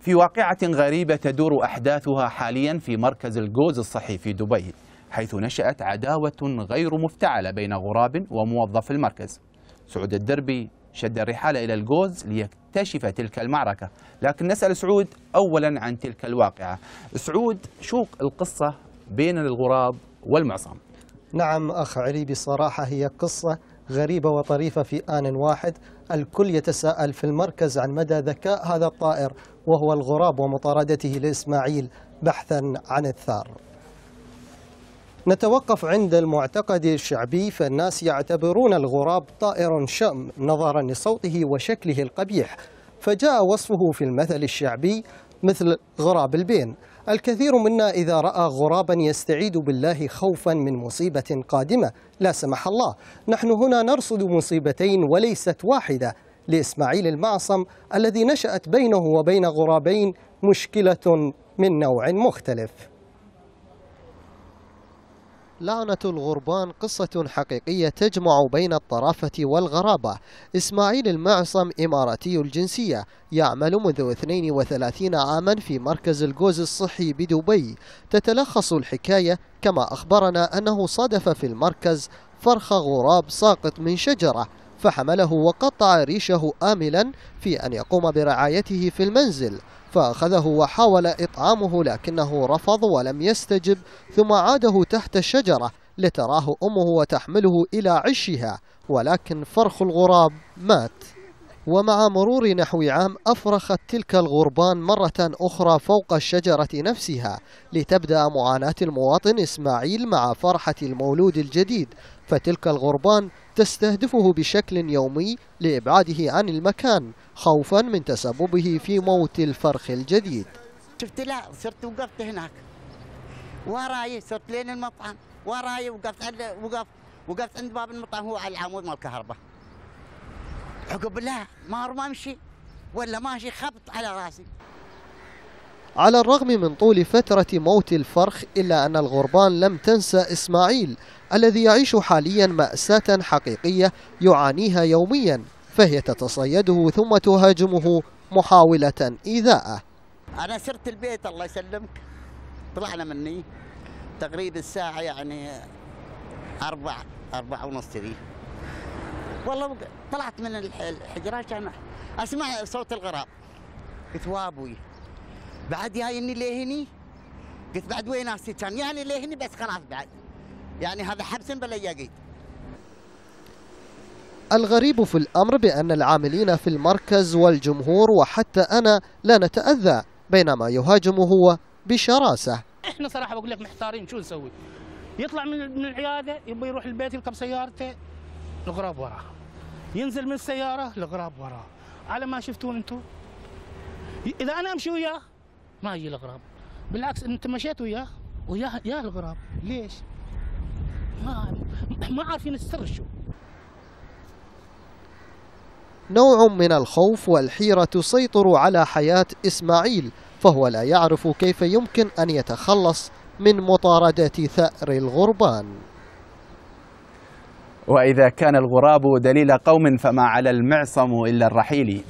في واقعة غريبة تدور أحداثها حاليا في مركز الجوز الصحي في دبي، حيث نشأت عداوة غير مفتعلة بين غراب وموظف المركز. سعود الدربي شد الرحال إلى الجوز ليكتشف تلك المعركة، لكن نسأل سعود أولا عن تلك الواقعة. سعود، شو القصة بين الغراب والمعصم؟ نعم أخ علي، بصراحة هي قصة غريبة وطريفة في آن واحد. الكل يتساءل في المركز عن مدى ذكاء هذا الطائر وهو الغراب ومطاردته لإسماعيل بحثا عن الثار. نتوقف عند المعتقد الشعبي، فالناس يعتبرون الغراب طائر شأم نظرا لصوته وشكله القبيح، فجاء وصفه في المثل الشعبي مثل غراب البين. الكثير منا إذا رأى غرابا يستعيذ بالله خوفا من مصيبة قادمة لا سمح الله. نحن هنا نرصد مصيبتين وليست واحدة لإسماعيل المعصم الذي نشأت بينه وبين غرابين مشكلة من نوع مختلف. لعنة الغربان قصة حقيقية تجمع بين الطرافة والغرابة. إسماعيل المعصم إماراتي الجنسية، يعمل منذ 32 عاما في مركز الجوز الصحي بدبي. تتلخص الحكاية كما أخبرنا أنه صادف في المركز فرخ غراب ساقط من شجرة، فحمله وقطع ريشه آملا في أن يقوم برعايته في المنزل، فأخذه وحاول إطعامه لكنه رفض ولم يستجب، ثم عاده تحت الشجرة لتراه أمه وتحمله إلى عشها، ولكن فرخ الغراب مات. ومع مرور نحو عام أفرخت تلك الغربان مرة أخرى فوق الشجرة نفسها لتبدأ معاناة المواطن إسماعيل مع فرحة المولود الجديد، فتلك الغربان تستهدفه بشكل يومي لإبعاده عن المكان خوفا من تسببه في موت الفرخ الجديد. شفت، لا صرت وقفت هناك وراي، صرت لين المطعم وراي، وقفت عند باب المطعم، هو على العمود مال الكهرباء. عقب لا ما امشي ولا ماشي، خبط على راسي. على الرغم من طول فترة موت الفرخ إلا أن الغربان لم تنسى إسماعيل الذي يعيش حاليا مأساة حقيقية يعانيها يوميا، فهي تتصيده ثم تهاجمه محاولة إيذاءه. أنا سرت البيت الله يسلمك، طلعنا مني تقريبا الساعة يعني 4:30 ذي. والله طلعت من الحجرات كان اسمع صوت الغراب، قلت وابوي بعد جايني لهني، قلت بعد وين ناسي كان يعني لهني، بس خلاص بعد يعني هذا حبس بلا يقيد. الغريب في الأمر بأن العاملين في المركز والجمهور وحتى أنا لا نتأذى، بينما يهاجم هو بشراسة. احنا صراحة بقول لك محتارين شو نسوي. يطلع من العيادة يبغى يروح البيت يركب سيارته، الغراب وراه، ينزل من السيارة الغراب وراه، على ما شفتون انتم. إذا أنا أمشي وياه ما يجي الغراب، بالعكس أنت مشيت وياه يا الغراب، ليش؟ ما عارفين السر شو. نوع من الخوف والحيرة تسيطر على حياة إسماعيل، فهو لا يعرف كيف يمكن أن يتخلص من مطاردة ثأر الغربان. وإذا كان الغراب دليل قوم فما على المعصم إلا الرحيل.